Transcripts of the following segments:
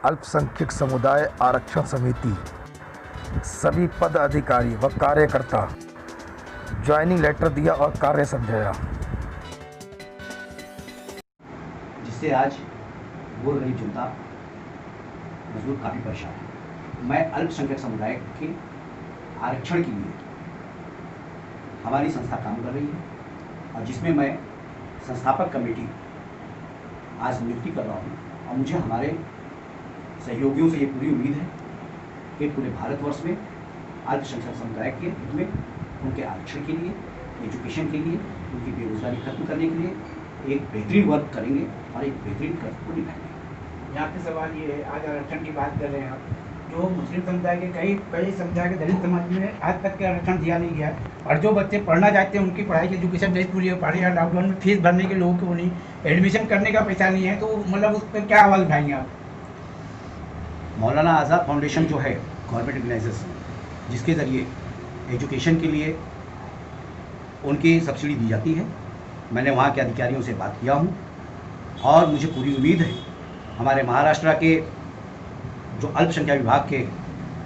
अल्पसंख्यक समुदाय आरक्षण समिति सभी पद अधिकारी व कार्यकर्ता ज्वाइनिंग लेटर दिया और कार्य समझाया, जिससे आज वो गरीब जनता मजदूर काफ़ी परेशान है। मैं अल्पसंख्यक समुदाय के आरक्षण के लिए हमारी संस्था काम कर रही है और जिसमें मैं संस्थापक कमेटी आज नियुक्ति कर रहा हूँ। और मुझे हमारे सहयोगियों से ये पूरी उम्मीद है कि पूरे भारतवर्ष में अल्पसंख्यक समुदाय के हित में उनके आरक्षण के लिए, एजुकेशन के लिए, उनकी बेरोजगारी खत्म करने के लिए एक बेहतरीन वर्क करेंगे और एक बेहतरीन कर्तव्य को निभाएंगे। यहाँ पे सवाल ये है, आज आरक्षण की बात कर रहे हैं आप, जो मुस्लिम समुदाय के कई समुदाय के दलित समाज में आज तक के आरक्षण दिया नहीं गया और जो बच्चे पढ़ना चाहते हैं उनकी पढ़ाई की एजुकेशन नहीं पूरी हो पा रही है। लॉकडाउन में फीस भरने के लोगों को नहीं, एडमिशन करने का पैसा नहीं है, तो मतलब उस पर क्या आवाज़ उठाएंगे आप? मौलाना आज़ाद फाउंडेशन जो है गवर्नमेंट ऑर्गेनाइजेशन, जिसके ज़रिए एजुकेशन के लिए उनकी सब्सिडी दी जाती है, मैंने वहाँ के अधिकारियों से बात किया हूँ और मुझे पूरी उम्मीद है हमारे महाराष्ट्र के जो अल्पसंख्यक विभाग के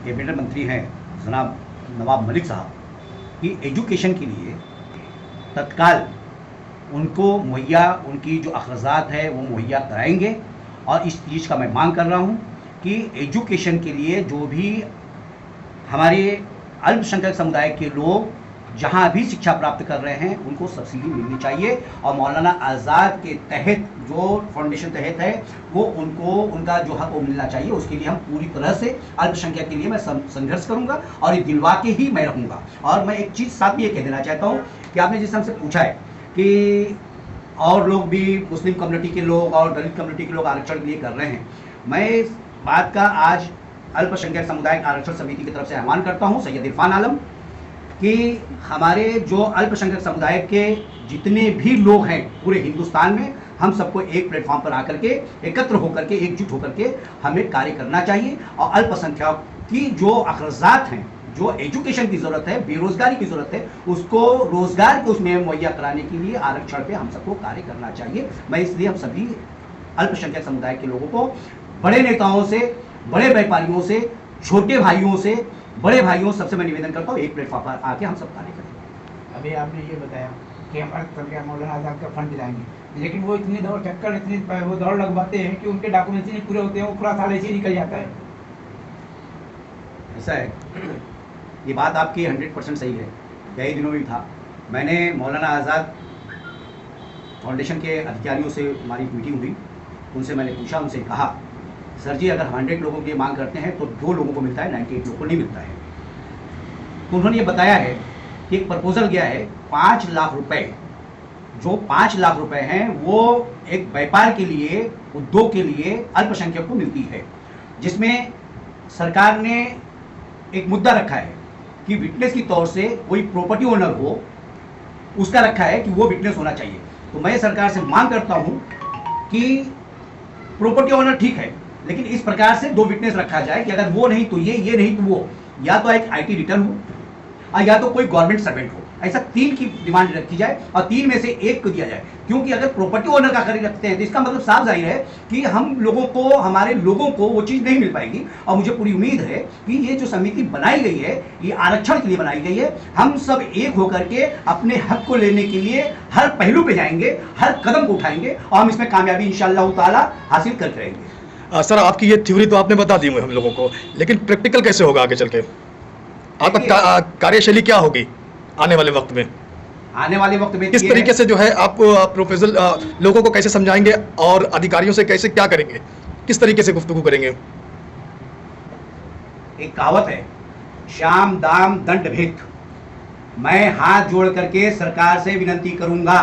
कैबिनेट मंत्री हैं जनाब नवाब मलिक साहब की एजुकेशन के लिए तत्काल उनको मुहैया उनकी जो अखराजात है वो मुहैया कराएंगे। और इस चीज़ का मैं मांग कर रहा हूँ कि एजुकेशन के लिए जो भी हमारे अल्पसंख्यक समुदाय के लोग जहाँ भी शिक्षा प्राप्त कर रहे हैं उनको सब्सिडी मिलनी चाहिए और मौलाना आज़ाद के तहत जो फाउंडेशन तहत है वो उनको उनका जो हक वो मिलना चाहिए। उसके लिए हम पूरी तरह से अल्पसंख्यक के लिए मैं संघर्ष करूंगा और ये दिलवा के ही मैं रहूँगा। और मैं एक चीज़ साथ भी ये कह देना चाहता हूँ कि आपने जिस हमसे पूछा है कि और लोग भी मुस्लिम कम्युनिटी के लोग और दलित कम्युनिटी के लोग आरक्षण के लिए कर रहे हैं, मैं इस बात का आज अल्पसंख्यक समुदाय आरक्षण समिति की तरफ से आह्वान करता हूँ सैयद इरफान आलम कि हमारे जो अल्पसंख्यक समुदाय के जितने भी लोग हैं पूरे हिंदुस्तान में, हम सबको एक प्लेटफॉर्म पर आकर के एकत्र होकर के एकजुट होकर के हमें कार्य करना चाहिए और अल्पसंख्यक की जो अखराजात हैं, जो एजुकेशन की ज़रूरत है, बेरोजगारी की ज़रूरत है, उसको रोजगार को उसमें मुहैया कराने के लिए आरक्षण पे हम सबको कार्य करना चाहिए। मैं इसलिए हम सभी अल्पसंख्यक समुदाय के लोगों को, बड़े नेताओं से, बड़े व्यापारियों से, छोटे भाइयों से, बड़े भाइयों सबसे मैं निवेदन करता हूँ एक प्लेटफॉर्म पर आके हम सब कार्य करें। अभी आपने ये बताया कि हम अल्पसंख्यक मौलाना आज़ाद का फंड दिलाएंगे, लेकिन वो इतनी दौड़ चक्कर इतनी वो दौड़ लगवाते हैं कि उनके डॉक्यूमेंट्स नहीं पूरे होते हैं, वो पूरा साल ऐसे ही निकल जाता है। ऐसा है, ये बात आपकी 100% सही है। कई दिनों में था, मैंने मौलाना आज़ाद फाउंडेशन के अधिकारियों से हमारी मीटिंग हुई, उनसे मैंने पूछा, उनसे कहा सर जी अगर 100 लोगों की मांग करते हैं तो 2 लोगों को मिलता है, 98 लोगों को नहीं मिलता है। तो उन्होंने ये बताया है कि एक प्रपोजल गया है 5 लाख रुपए, जो 5 लाख रुपए हैं वो एक व्यापार के लिए, उद्योग के लिए अल्पसंख्यक को मिलती है, जिसमें सरकार ने एक मुद्दा रखा है कि विटनेस की तौर से कोई प्रॉपर्टी ओनर हो, उसका रखा है कि वो विटनेस होना चाहिए। तो मैं सरकार से मांग करता हूँ कि प्रॉपर्टी ओनर ठीक है, लेकिन इस प्रकार से 2 विटनेस रखा जाए कि अगर वो नहीं तो ये नहीं तो वो, या तो एक IT रिटर्न हो या तो कोई गवर्नमेंट सर्वेंट हो, ऐसा 3 की डिमांड रखी जाए और 3 में से 1 को दिया जाए। क्योंकि अगर प्रॉपर्टी ओनर का खरीद रखते हैं तो इसका मतलब साफ जाहिर है कि हम लोगों को, हमारे लोगों को वो चीज़ नहीं मिल पाएगी। और मुझे पूरी उम्मीद है कि ये जो समिति बनाई गई है ये आरक्षण के लिए बनाई गई है, हम सब एक होकर के अपने हक को लेने के लिए हर पहलू पे जाएंगे, हर कदम को उठाएंगे और हम इसमें कामयाबी इंशाअल्लाह ताला हासिल करके रहेंगे। सर आपकी ये थ्योरी तो आपने बता दी हम लोगों को, लेकिन प्रैक्टिकल कैसे होगा आगे चल के? आपका कार्यशैली क्या होगी आने वाले वक्त में? आने वाले वक्त में किस तरीके से जो है आप प्रोपोजल लोगों को कैसे समझाएंगे और अधिकारियों से कैसे क्या करेंगे, किस तरीके से गुफ्तगू करेंगे? एक कहावत है, श्याम दाम दंड भेद। मैं हाथ जोड़ करके सरकार से विनती करूंगा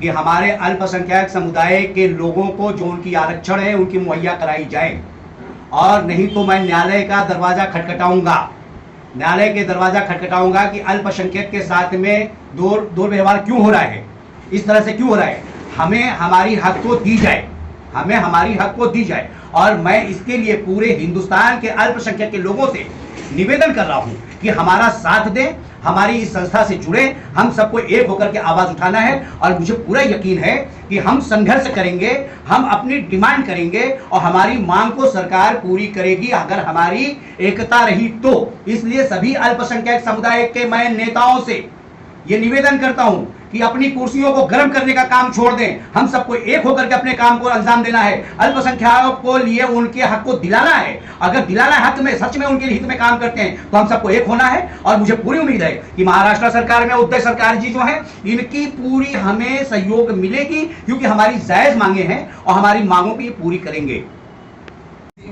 कि हमारे अल्पसंख्यक समुदाय के लोगों को जो उनकी आरक्षण है उनकी मुहैया कराई जाए, और नहीं तो मैं न्यायालय का दरवाजा खटखटाऊंगा, न्यायालय के दरवाजा खटखटाऊंगा कि अल्पसंख्यक के साथ में दुर्व्यवहार क्यों हो रहा है, इस तरह से क्यों हो रहा है, हमें हमारी हक को दी जाए, हमें हमारी हक को दी जाए। और मैं इसके लिए पूरे हिंदुस्तान के अल्पसंख्यक के लोगों से निवेदन कर रहा हूं कि हमारा साथ दें, हमारी इस संस्था से जुड़े, हम सबको एक होकर के आवाज उठाना है। और मुझे पूरा यकीन है कि हम संघर्ष करेंगे, हम अपनी डिमांड करेंगे और हमारी मांग को सरकार पूरी करेगी अगर हमारी एकता रही तो। इसलिए सभी अल्पसंख्यक समुदाय के मैं नेताओं से ये निवेदन करता हूं कि अपनी कुर्सियों को गर्म करने का काम छोड़ दें। हम सबको एक होकर के अपने काम को अंजाम देना है। अल्पसंख्यकों को लिए उनके हक को दिलाना है। अगर दिलाना है हक में, सच में उनके हित में काम करते हैं तो हम सबको एक होना है। और मुझे पूरी उम्मीद है कि महाराष्ट्र सरकार में उद्धव सरकार जी जो हैं, इनकी पूरी हमें सहयोग मिलेगी, क्योंकि हमारी जायज मांगे हैं और हमारी मांगों को ये पूरी करेंगे।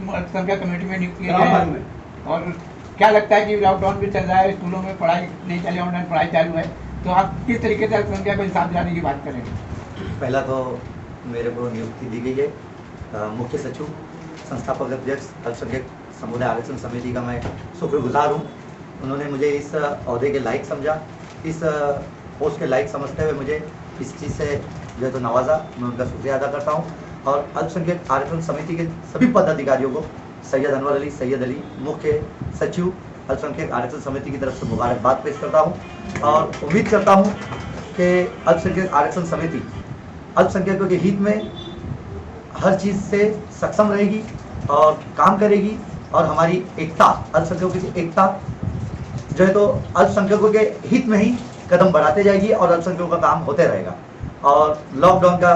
अल्पसंख्यक कमेटी में नियुक्त किया गया है। और क्या लगता है कि लॉकडाउन भी चल रहा है, स्कूलों में पढ़ाई नहीं चली, ऑनलाइन पढ़ाई चालू है, तो आप किस तरीके से अल्पसंख्यक को इंसाफ दिलाने की बात करेंगे? पहला तो मेरे को नियुक्ति दी गई है मुख्य सचिव संस्थापक अध्यक्ष अल्पसंख्यक समुदाय आरक्षण समिति का मैं शुक्रगुजार हूँ। उन्होंने मुझे इस अहदे के लायक समझा, इस पोस्ट के लायक समझते हुए मुझे इस चीज़ से जो है तो नवाजा। मैं उनका शुक्रिया अदा करता हूँ। और अल्पसंख्यक आरक्षण समिति के सभी पदाधिकारियों को, सैयद अनवर अली मुख्य सचिव अल्पसंख्यक आरक्षण समिति की तरफ से मुबारकबाद पेश करता हूँ और उम्मीद करता हूँ कि अल्पसंख्यक आरक्षण समिति अल्पसंख्यकों के हित में हर चीज़ से सक्षम रहेगी और काम करेगी। और हमारी एकता, अल्पसंख्यकों की एकता जो है तो अल्पसंख्यकों के हित में ही कदम बढ़ाते जाएगी और अल्पसंख्यकों का काम होते रहेगा। और लॉकडाउन का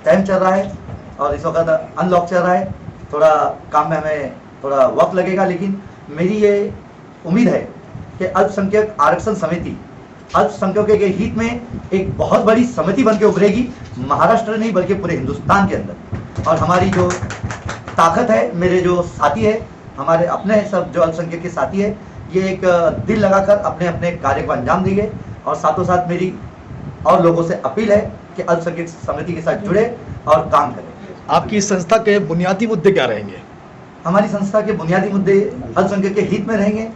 टाइम चल रहा है और इस वक्त अनलॉक चल रहा है, थोड़ा काम में हमें थोड़ा वक्त लगेगा, लेकिन मेरी ये उम्मीद है कि अल्पसंख्यक आरक्षण समिति अल्पसंख्यकों के हित में एक बहुत बड़ी समिति बनकर उभरेगी, महाराष्ट्र नहीं बल्कि पूरे हिंदुस्तान के अंदर। और हमारी जो ताकत है, मेरे जो साथी है, हमारे अपने सब जो अल्पसंख्यक के साथी है, ये एक दिल लगाकर अपने अपने कार्य को अंजाम देंगे। और साथों साथ मेरी और लोगों से अपील है कि अल्पसंख्यक समिति के साथ जुड़े और काम करें। आपकी इस संस्था के बुनियादी मुद्दे क्या रहेंगे? हमारी संस्था के बुनियादी मुद्दे अल्पसंख्यक के हित में रहेंगे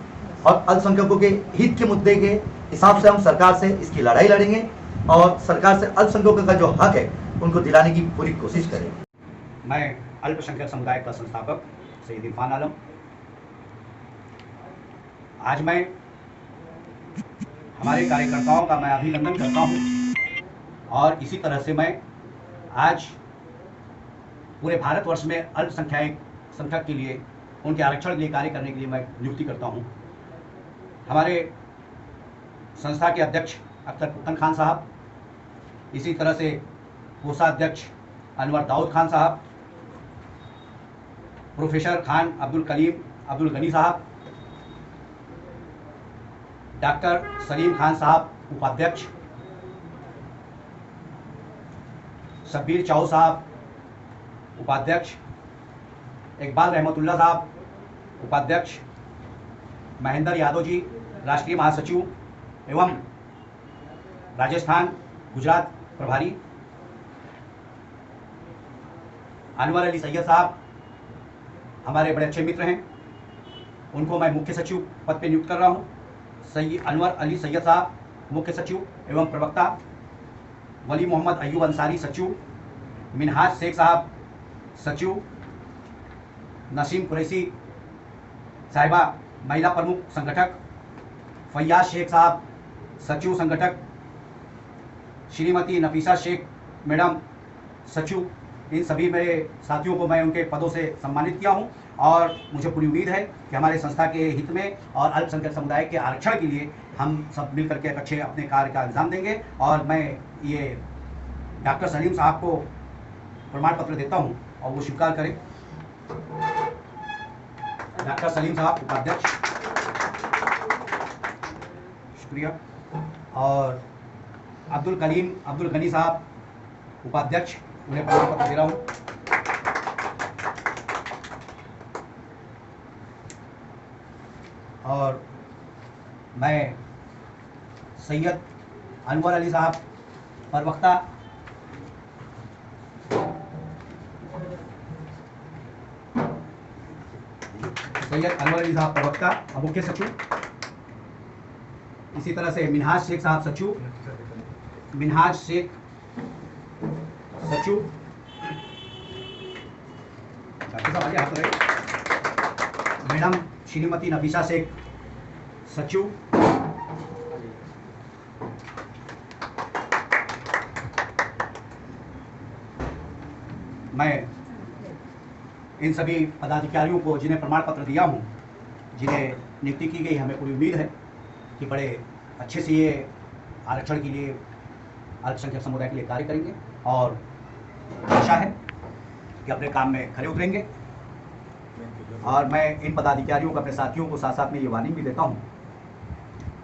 और अल्पसंख्यकों के हित के मुद्दे के हिसाब से हम सरकार से इसकी लड़ाई लड़ेंगे और सरकार से अल्पसंख्यकों का जो हक है उनको दिलाने की पूरी कोशिश करेंगे। मैं अल्पसंख्यक समुदाय का संस्थापक सैयद इरफान आलम, आज मैं हमारे कार्यकर्ताओं का मैं अभिनंदन करता हूं। और इसी तरह से मैं आज पूरे भारतवर्ष में अल्पसंख्यक के लिए, उनके आरक्षण के लिए कार्य करने के लिए मैं नियुक्ति करता हूं। हमारे संस्था के अध्यक्ष अख्तर पुत्तन खान साहब, इसी तरह से कोषाध्यक्ष अनवर दाऊद खान साहब, प्रोफेसर खान अब्दुल गनी साहब, डॉक्टर सलीम खान साहब उपाध्यक्ष, शब्बीर चाऊ साहब उपाध्यक्ष, इकबाल रहमतुल्लाह साहब उपाध्यक्ष, महेंद्र यादव जी राष्ट्रीय महासचिव एवं राजस्थान गुजरात प्रभारी, अनवर अली सैयद साहब हमारे बड़े अच्छे मित्र हैं, उनको मैं मुख्य सचिव पद पर नियुक्त कर रहा हूँ। अनवर अली सैयद साहब मुख्य सचिव एवं प्रवक्ता, वली मोहम्मद अयूब अंसारी सचिव, मिनहाज शेख साहब सचिव, नसीम कुरैशी साहिबा महिला प्रमुख संगठक, फैयाज शेख साहब सचिव संगठक, श्रीमती नफीसा शेख मैडम सचिव, इन सभी मेरे साथियों को मैं उनके पदों से सम्मानित किया हूं। और मुझे पूरी उम्मीद है कि हमारे संस्था के हित में और अल्पसंख्यक समुदाय के आरक्षण के लिए हम सब मिलकर के अच्छे अपने कार्य का अंजाम देंगे। और मैं ये डॉक्टर सलीम साहब को प्रमाण पत्र देता हूं और वो स्वीकार करें। डॉक्टर सलीम साहब उपाध्यक्ष, शुक्रिया। और अब्दुल गनी साहब उपाध्यक्ष, उन्हें प्रमाण पत्र दे रहा हूं। और मैं सैयद अनवर अली साहब प्रवक्ता, और मुख्य सचिव, इसी तरह से मिनहाज शेख साहब सचिव, मैडम श्रीमती नफीसा शेख सचिव, मैं इन सभी पदाधिकारियों को जिन्हें प्रमाण पत्र दिया हूँ, जिन्हें नियुक्ति की गई, हमें पूरी उम्मीद है कि बड़े अच्छे से ये आरक्षण के लिए, अल्पसंख्यक समुदाय के लिए कार्य करेंगे और आशा है कि अपने काम में खरे उतरेंगे। और मैं इन पदाधिकारियों को, अपने साथियों को साथ साथ में ये वार्निंग भी देता हूँ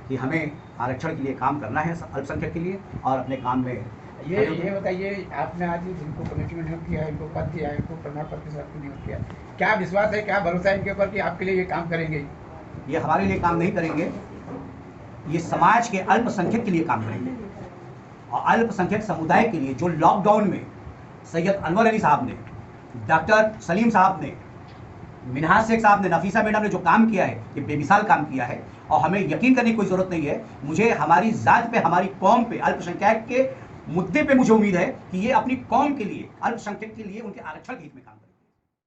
कि हमें आरक्षण के लिए काम करना है अल्पसंख्यक के लिए, और अपने काम में ये बताइए, आपने आज जिनको कमेटी में नियुक्त किया है, इनको पद दिया है, इनको प्रमाण पत्र के साथ नियुक्त किया है, क्या विश्वास है, क्या भरोसा है इनके ऊपर कि आपके लिए ये काम करेंगे? ये हमारे लिए काम नहीं करेंगे, ये समाज के अल्पसंख्यक के लिए काम करेंगे। और अल्पसंख्यक समुदाय के लिए जो लॉकडाउन में सैयद अनवर अली साहब ने, डॉक्टर सलीम साहब ने, मिनहाज शेख साहब ने, नफीसा मैडम ने जो काम किया है, ये बेमिसाल काम किया है। और हमें यकीन करने की कोई ज़रूरत नहीं है, मुझे हमारी ज़ात पे, हमारी कौम पे, अल्पसंख्यक के मुद्दे पे मुझे उम्मीद है कि ये अपनी कौम के लिए, अल्पसंख्यक के लिए, उनके आरक्षण के हित में काम